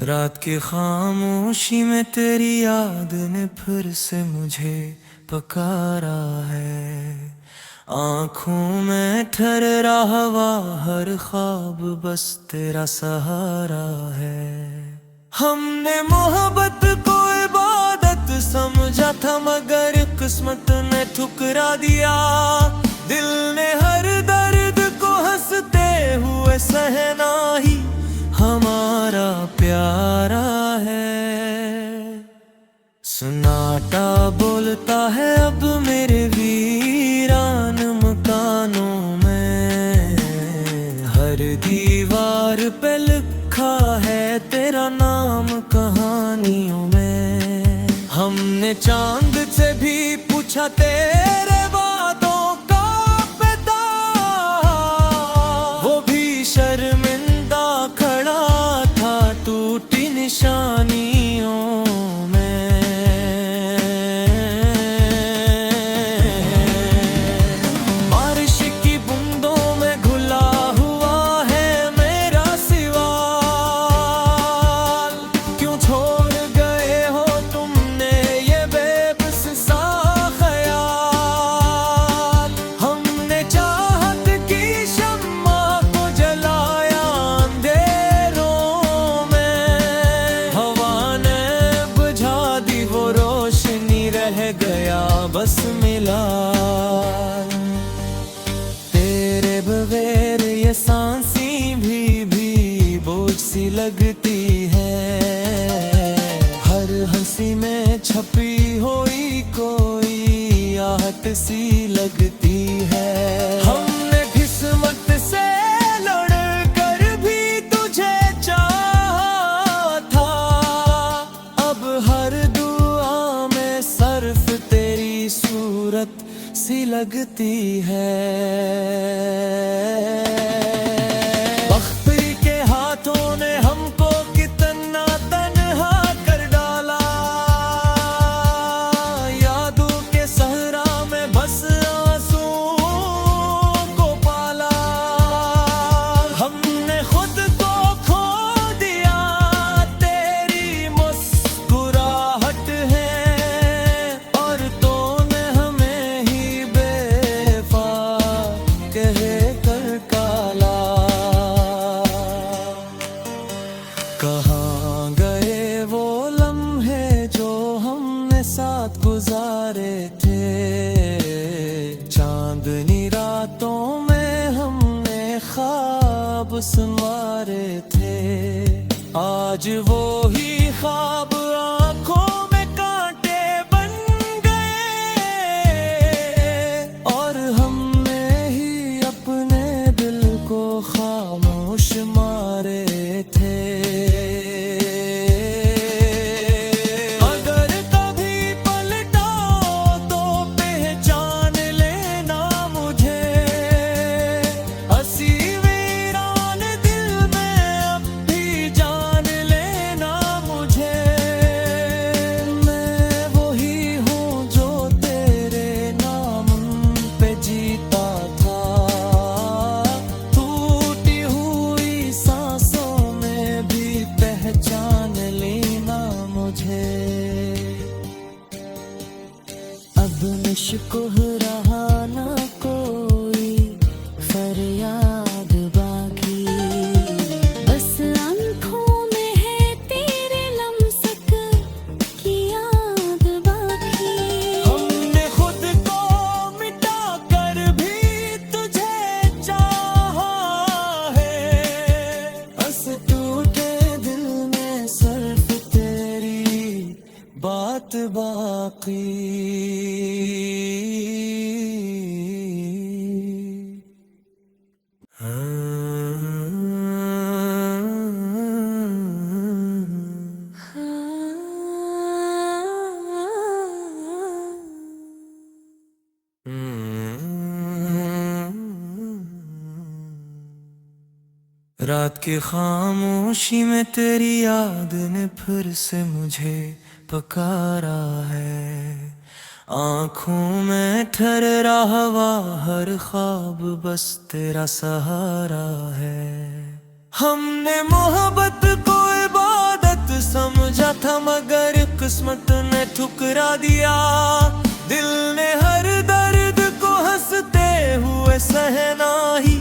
रात की खामोशी में तेरी याद ने फिर से मुझे पकारा है। आँखों में ठहरा हवा, हर ख्वाब बस तेरा सहारा है। हमने मोहब्बत को इबादत समझा था, मगर किस्मत ने ठुकरा दिया। दिल ने हर दर्द को हंसते हुए सहना ही हमारा प्यारा है। सन्नाटा बोलता है अब मेरे वीरान मकानों में, हर दीवार पे लिखा है तेरा नाम कहानियों में। हमने चांद से भी पूछा तेरे वादों का पता, वो भी शर्मिंदा खड़ा था टूटी निशानियों में। बारिश की बूंदों में घुला हुआ है मेरा सिवाल, क्यों छोड़ गए हो तुमने ये बेबस सा ख्याल। हमने चाहत की शम्मा को जलाया अंधेरों में, हवा ने बुझा दी वो रोशनी, रह गया बस मिला। तेरे बगैर ये सांसें भी बोझ सी लगती है, हर हंसी में छपी हुई कोई आहट सी लगती है। हमने किस्मत से लड़ कर भी तुझे चाहा था, अब हर दुआ में सर्फ तेरी सूरत सी लगती है। बख्त के हाथों ने हमको कितना तन्हा कर डाला, यादों के सहरा में बस आंसुओं को पाला। हमने खुद को खो दिया, तेरी मुस्कुराहट है, और तूने हमें ही बेवफा कह कर काला। कहाँ गए वो लम्हे जो हमने साथ गुजारे थे, चांदनी रातों में हमने ख्वाब संवारे थे। आज वो ही ख्वाब आंखों में कांटे बन गए, और हमने ही अपने दिल को खामोश मारे थे। अगर कभी पलटा तो पहचान लेना मुझे, हंसी वीरान दिल में अब भी जान लेना मुझे। मैं वही हूँ जो तेरे नाम पे जीता था, टूटी हुई सांसों में भी पहचान लेना मुझे। अब मुझको रहा ना कोई फरियाद बाकी, बस आंखों में है तेरे लम्सक की याद बाकी। हमने खुद को मिटा कर भी तुझे चाहा है, बस टूटे दिल में सिर्फ तेरी बात बाकी। रात की खामोशी में तेरी याद ने फिर से मुझे पकारा है। आँखों में ठहरा हवा, हर ख्वाब बस तेरा सहारा है। हमने मोहब्बत को इबादत समझा था मगर किस्मत ने ठुकरा दिया। दिल ने हर दर्द को हंसते हुए सहना ही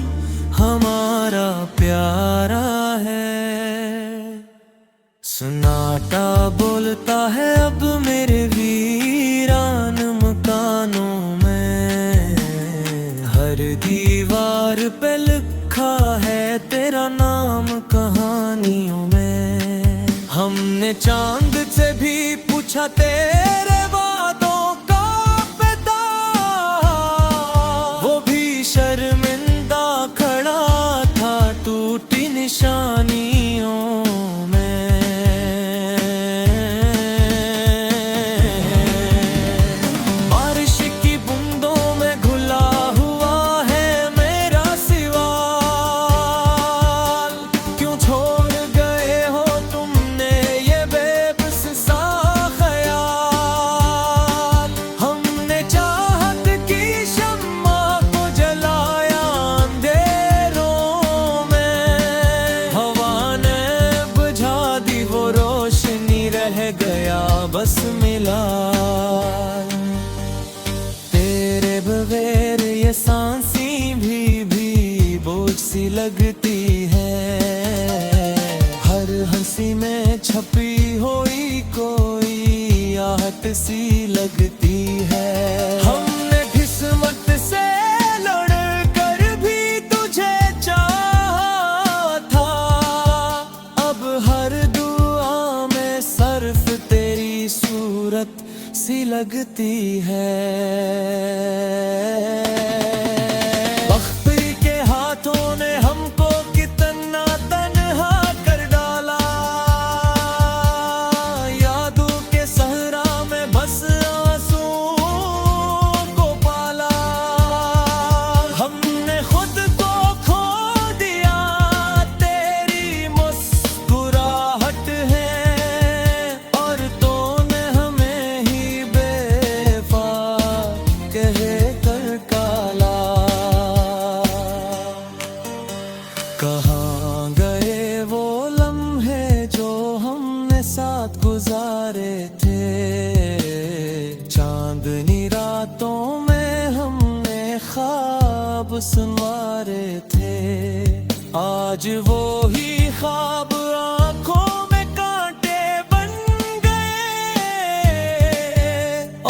हमारा प्यारा है। सन्नाटा बोलता है अब मेरे वीरान मकानों में, हर दीवार पे लिखा है तेरा नाम कहानियों में। हमने चांद से भी पूछा तेरे वादों का पता, वो भी शर्मिंदा खड़ा था टूटी निशानियों में। बारिश की बूंदों में घुला हुआ है मेरा सिवाल, क्यों छोड़ गए हो तुमने ये बेबस सा ख्याल। हमने चाहत की शम्मा को जलाया अंधेरों में, हवा ने बुझा दी वो रोशनी, रह गया बस मिला। तेरे बगैर ये सांसें भी बोझ सी लगती है, हर हंसी में छपी हुई कोई आहट सी लगती है। हमने किस्मत से लड़ कर भी तुझे चाहा था, अब हर दुआ में सर्फ तेरी सूरत सी लगती है। वक्त के हाथों ने हमको कितना तन्हा कर डाला, यादों के सहरा में बस आंसुओं को पाला। हमने खुद को खो दिया तेरी मुस्कुराहट है, और तूने हमें ही बेवफा कह कर काला। कहाँ गए वो लम्हे जो हमने साथ गुजारे थे, चांदनी रातों में हमने ख्वाब सुनवारे थे। आज वो ही ख्वाब आंखों में कांटे बन गए,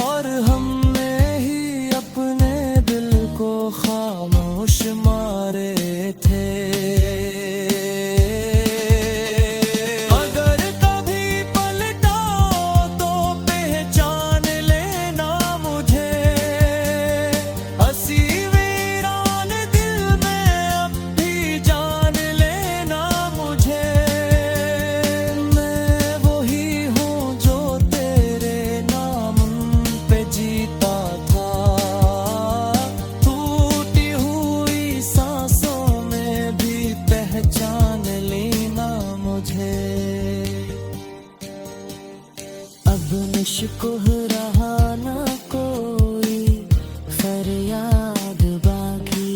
और हमने ही अपने दिल को खामोश मारे थे। अगर कभी पलटाओ तो पहचान लेना मुझे, हंसी वीरान दिल में अब भी जान लेना मुझे। मैं वही हूँ जो तेरे नाम पे जीता था, टूटी हुई सांसों में भी पहचान लेना मुझे। अब मुश्किल रहा ना कोई फरियाद बाकी,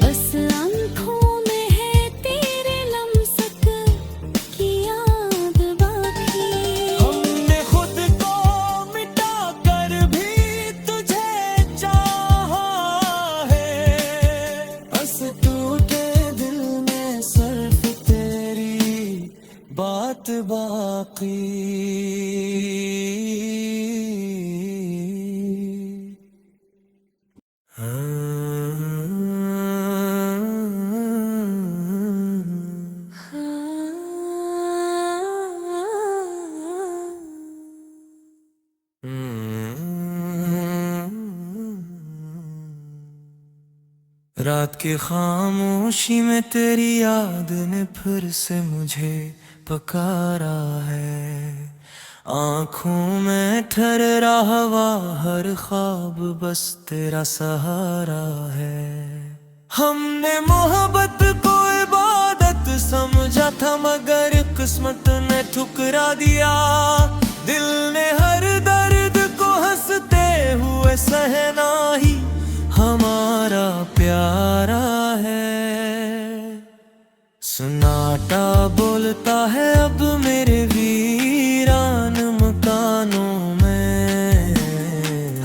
बस आंखों में है तेरे लम्सक की याद बाकी। हमने खुद को मिटा कर भी तुझे चाहा है, बस टूटे दिल में सर्फ तेरी बात बाकी। रात की खामोशी में तेरी याद ने फिर से मुझे पुकारा है, आँखों में ठहरा हवा हर ख्वाब बस तेरा सहारा है। हमने मोहब्बत को इबादत समझा था मगर किस्मत ने ठुकरा दिया। दिल ने हर दर्द को हंसते हुए सहना ही हमारा प्यारा है। सन्नाटा बोलता है अब मेरे वीरान मकानों में,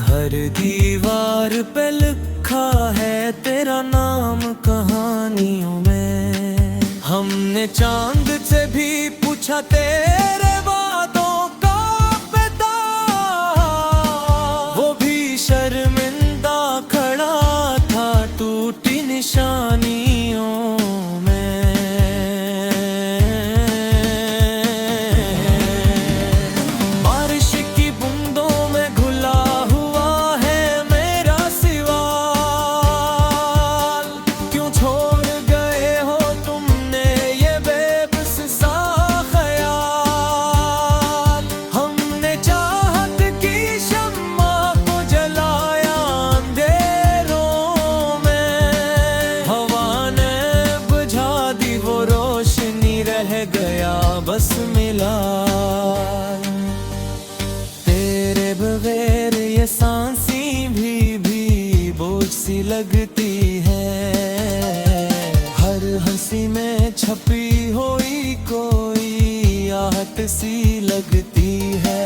हर दीवार पे लिखा है तेरा नाम कहानियों में। हमने चांद से भी पूछा तेरे वादों का पता, वो भी शर्मिंदा खड़ा था टूटी निशानियों में। बारिश की बूंदों में घुला हुआ है मेरा सिवाल, क्यों छोड़ गए हो तुमने ये बेबस सा ख्याल। हमने चाहत की शम्मा को जलाया अंधेरों में, हवा ने बुझा दी वो रोशनी, रह गया बस मिला। तेरे बगैर ये सांसी भी बोझ सी लगती है, हर हंसी में छपी हुई कोई आहट सी लगती है।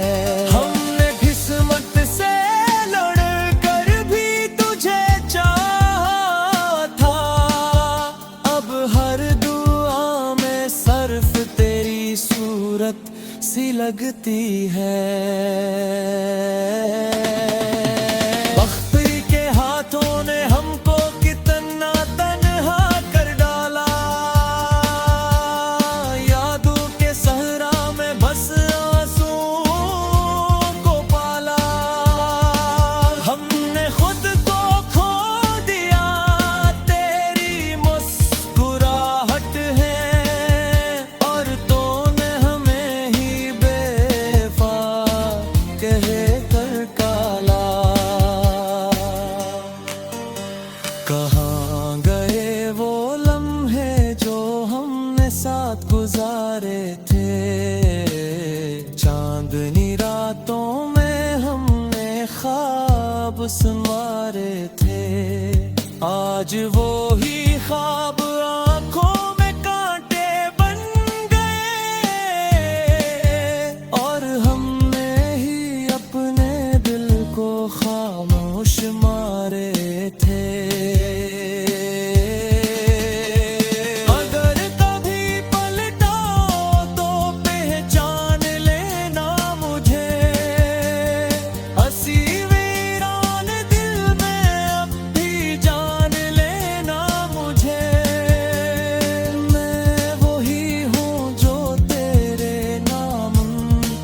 हमने किस्मत से लड़ कर भी तुझे चाहा था, अब हर दुआ में सर्फ तेरी सूरत सी लगती है। बख्तर के हाथों ने हमको कितना तन्हा कर डाला, यादों के सहरा में बस आंसुओं को पाला। हमने खुद को खो दिया तेरी मुस्कुराहट है, और तूने हमें ही बेवफा कह कर काला। कहाँ गए वो लम्हे जो हमने साथ गुजारे थे, चांदनी रातों में हमने ख्वाब संवारे थे। आज वो ही ख्वाब आंखों में कांटे बन गए, और हमने ही अपने दिल को खामोश मारे थे। अगर कभी पलटा तो पहचान लेना मुझे, हंसी वीरान दिल में अब भी जान लेना मुझे। मैं वही हूँ जो तेरे नाम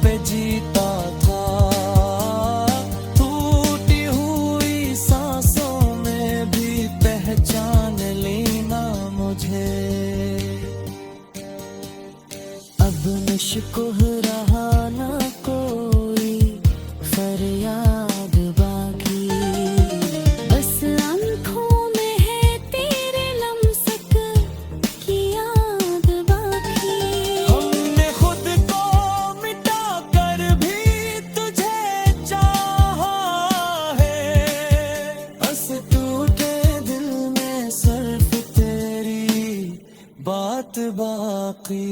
पे जीता था, टूटी हुई सांसों में भी पहचान लेना मुझे। अब मुझको रहा ना कोई फरियाद बाकी, बस आंखों में है तेरे लम्सक की याद बाकी। हमने खुद को मिटा कर भी तुझे चाहा है, बस टूटे दिल में सर्फ तेरी बात बाकी।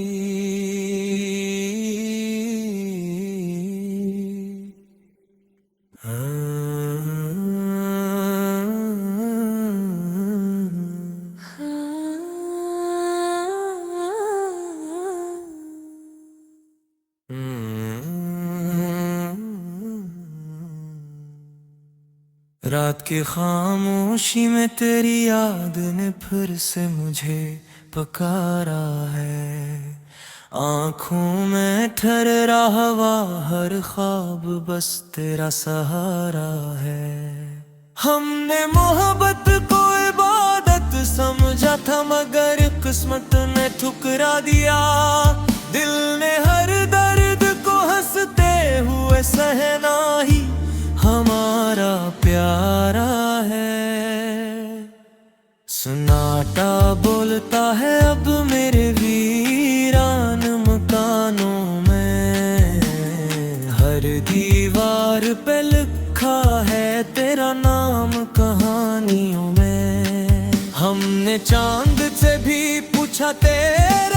रात की खामोशी में तेरी याद ने फिर से मुझे पुकारा है, आँखों में ठहरा हवा हर ख्वाब बस तेरा सहारा है। हमने मोहब्बत को इबादत समझा था, मगर किस्मत ने ठुकरा दिया। दिल ने हर दर्द को हंसते हुए सहना ही हमारा प्यारा है। सन्नाटा बोलता है अब मेरे वीरान मकानों में, हर दीवार पे लिखा है तेरा नाम कहानियों में। हमने चांद से भी पूछा तेरे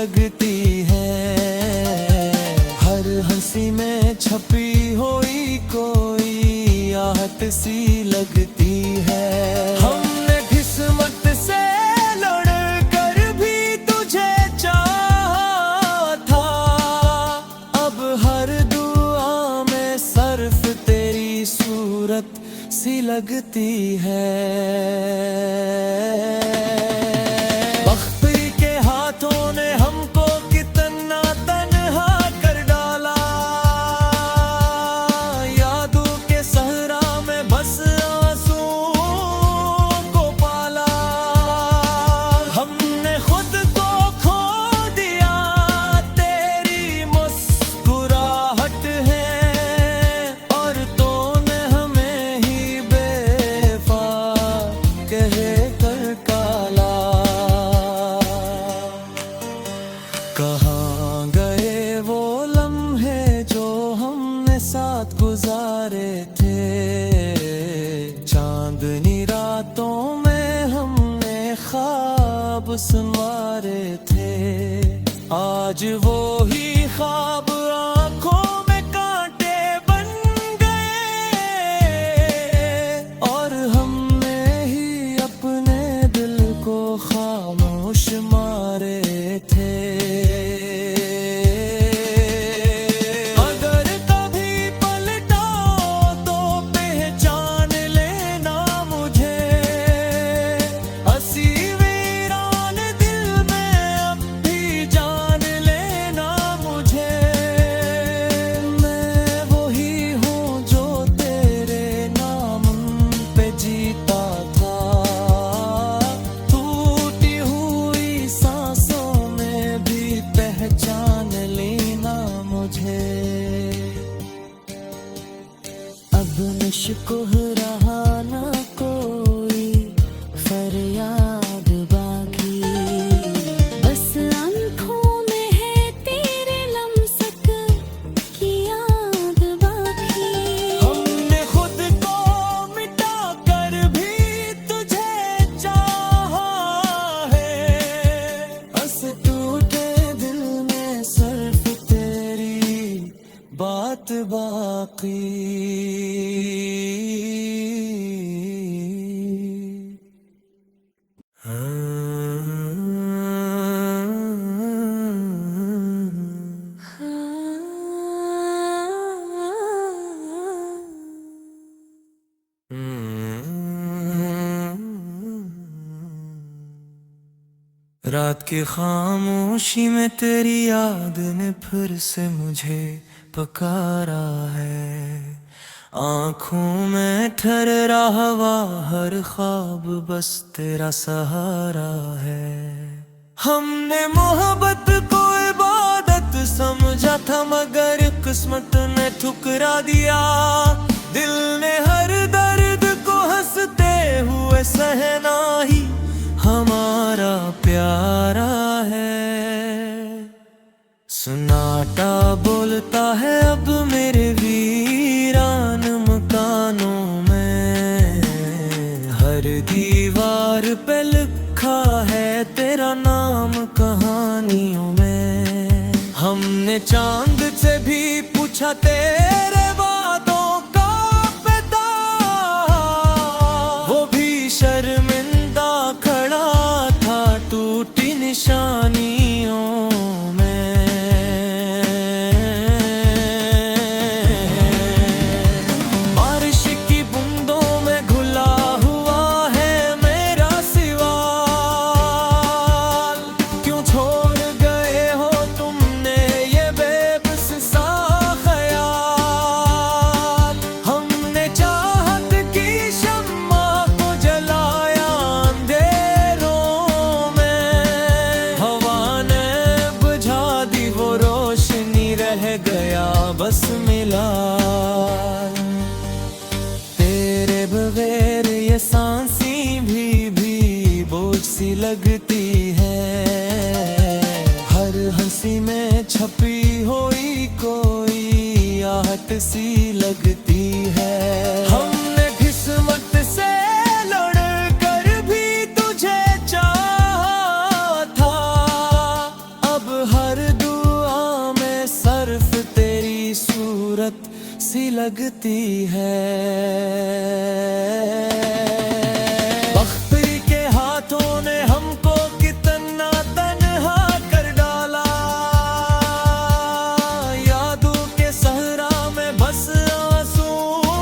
लगती है। हर हंसी में छपी हुई कोई आहट सी लगती है। हमने किस्मत से लड़कर भी तुझे चाहा था, अब हर दुआ में सर्फ तेरी सूरत सी लगती है। बख्ती के हाथों ने हमको कितना तन्हा कर डाला, यादों के सहरा में बस आंसुओं को पाला। हमने खुद को खो दिया, तेरी मुस्कुराहट है, और तूने हमें ही बेवफा कह कर काला। कहाँ गए वो लम्हे जो हमने साथ गुजारे थे, चांदनी रातों में हमने ख्वाब संवारे थे। आज वो ही ख्वाब आंखों में कांटे बन गए, और हमने ही अपने दिल को खामोश मारे थे। अगर कभी पलटा तो पहचान लेना मुझे, हंसी वीरान दिल में अब भी जान लेना मुझे। मैं वही हूँ जो तेरे नाम पे जीता था, टूटी हुई सांसों में भी पहचान लेना मुझे। अब मुश्किल रहा ना कोई फरियाद बाकी, बस आंखों में है तेरे लम्सक की याद बाकी। हमने खुद को मिटा कर भी तुझे चाहा है, बस टूटे दिल में सिर्फ तेरी बात बाकी। रात की खामोशी में तेरी याद ने फिर से मुझे पुकारा है। आँखों में ठहरा हवा, हर ख्वाब बस तेरा सहारा है। हमने मोहब्बत को इबादत समझा था, मगर किस्मत ने ठुकरा दिया। दिल ने हर दर्द को हंसते हुए सहना ही हमारा प्यारा है। सन्नाटा बोलता है अब मेरे वीरान मकानों में, हर दीवार पे लिखा है तेरा नाम कहानियों में। हमने चांद से भी पूछा तेरे वादों का पता, वो भी शर्मिंदा खड़ा था टूटी निशानियों में। बारिश की बूंदों में घुला हुआ है मेरा सिवाल, क्यों छोड़ गए हो तुमने ये बेबस सा ख्याल। हमने चाहत की शम्मा को जलाया अंधेरों में, हवा ने बुझा दी वो रोशनी, रह गया बस मिला। तेरे बगैर ये सांसी भी बोझ सी लगती है। हर हंसी में छपी हुई कोई आहट सी लगती है। हमने किस्मत से लड़कर भी तुझे चाहा था, अब लगती है। बख्तरी के हाथों ने हमको कितना तन्हा कर डाला, यादों के सहरा में बस आंसुओं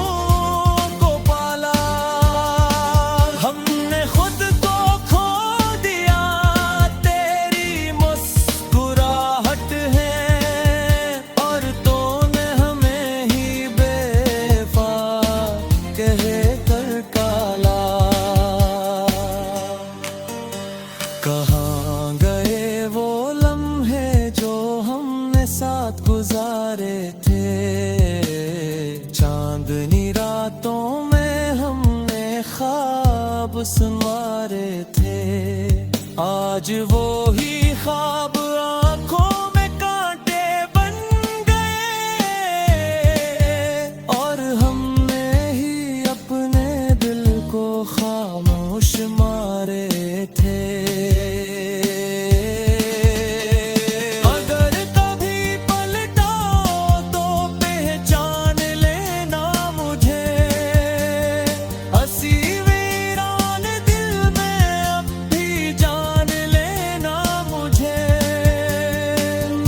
को पाला। हमने खुद को खो दिया, तेरी मुस्कुराहट है, और तूने हमें ही बेवफा कह कर काला। कहाँ गए वो लम्हे जो हमने साथ गुजारे थे, चांदनी रातों में हमने ख्वाब संवारे थे। आज वो ही ख्वाब आंखों में कांटे बन गए, और हमने ही अपने दिल को खामोश मारे थे। अगर कभी पलटा तो पहचान लेना मुझे, हंसी वीरान दिल में अब भी जान लेना मुझे।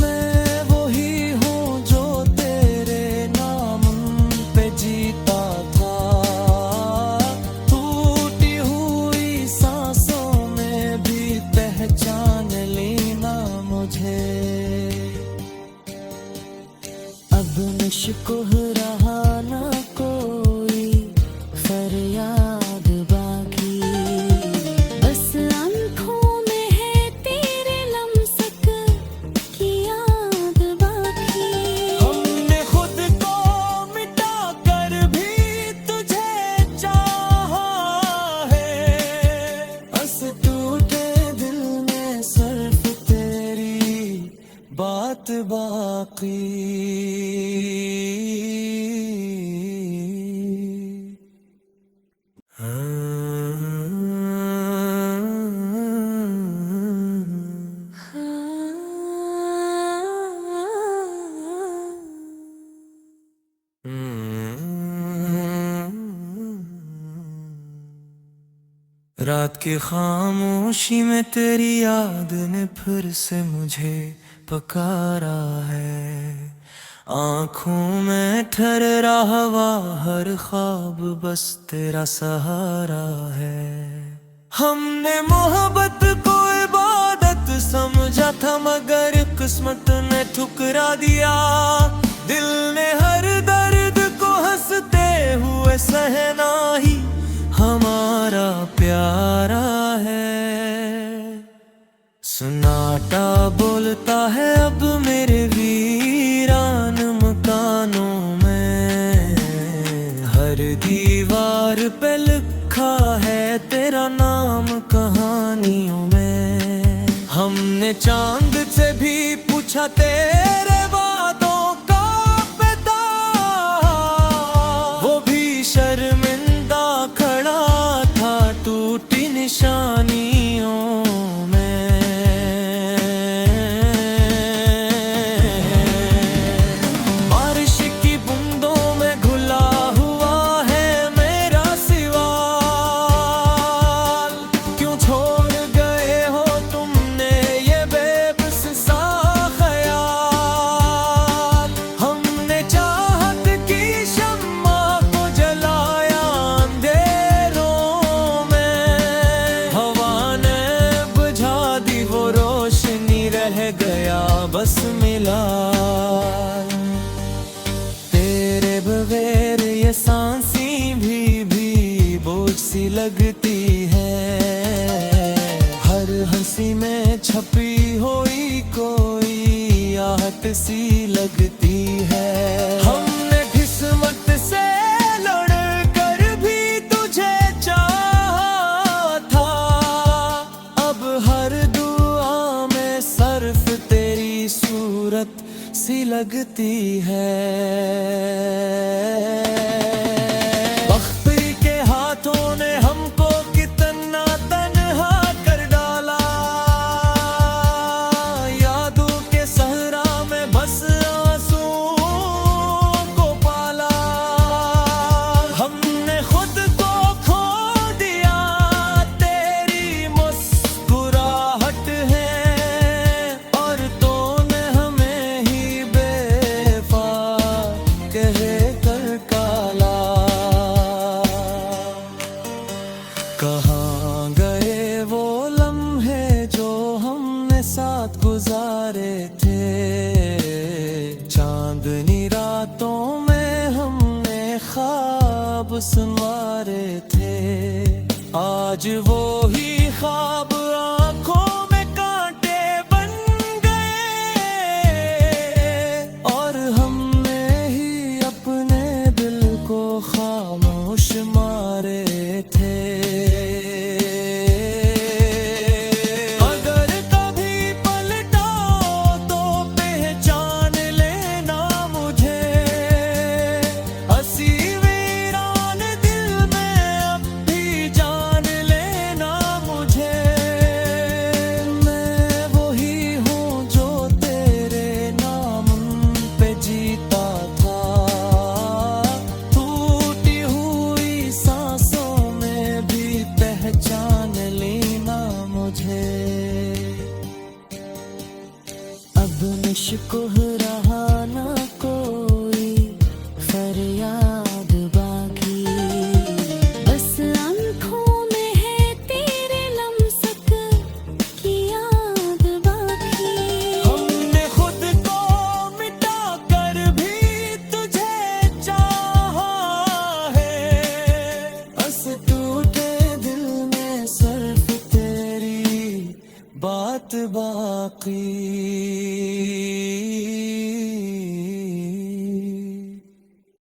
मैं वही हूँ जो तेरे नाम पे जीता था, टूटी हुई सांसों में भी पहचान लेना मुझे। अब मुझको रहा ना कोई फरियाद बाकी, बस आंखों में है तेरे लम्सक की याद बाकी। हमने खुद को मिटा कर भी तुझे चाहा है, बस टूटे दिल में सिर्फ तेरी बात बाकी। रात की खामोशी में तेरी याद ने फिर से मुझे पुकारा है। आँखों में ठहरा हवा, हर ख्वाब बस तेरा सहारा है। हमने मोहब्बत को इबादत समझा था, मगर किस्मत ने ठुकरा दिया। दिल ने हर दर्द को हंसते हुए सहना ही हमारा प्यारा है। सन्नाटा बोलता है अब मेरे वीरान मकानों में, हर दीवार पे लिखा है तेरा नाम कहानियों में। हमने चांद से भी पूछा तेरे वादों का पता, वो भी शर्मिंदा खड़ा था टूटी निशानियों में। बारिश की बूंदों में घुला हुआ है मेरा सिवाल, क्यों छोड़ गए हो तुमने ये बेबस सा ख्याल। हमने चाहत की शम्मा को जलाया अंधेरों में, हवा ने बुझा दी वो रोशनी, रह गया बस मिला। तेरे बगैर ये सांसें भी बोझ सी लगती है, हर हंसी में छपी हुई कोई आहट सी लगती है। हमने किस्मत से लड़ कर भी तुझे चाहा था, अब हर दुआ में सिर्फ तेरी सूरत सी लगती है। बख्तरी के हाथों ने हमको कितना तन्हा कर डाला, यादों के सहरा में बस आंसुओं को पाला। कहाँ गए वो लम्हे जो हमने साथ गुजारे थे, चांदनी रातों में हमने ख्वाब संवारे थे। आज वो ही ख्वाब आंखों में कांटे बन गए, और हमने ही अपने दिल को खामोश मारे थे। अगर कभी पलटा तो पहचान लेना मुझे, हंसी वीरान दिल में अब भी जान लेना मुझे। मैं वही हूँ जो तेरे नाम पे जीता था, टूटी हुई सांसों में भी पहचान लेना मुझे। अब मुश्किल रहा ना कोई फरियाद बाकी, बस आंखों में है तेरे लम्सक की याद बाकी। हमने खुद को मिटा कर भी तुझे चाहा है, बस टूटे दिल में सिर्फ तेरी बात बाकी।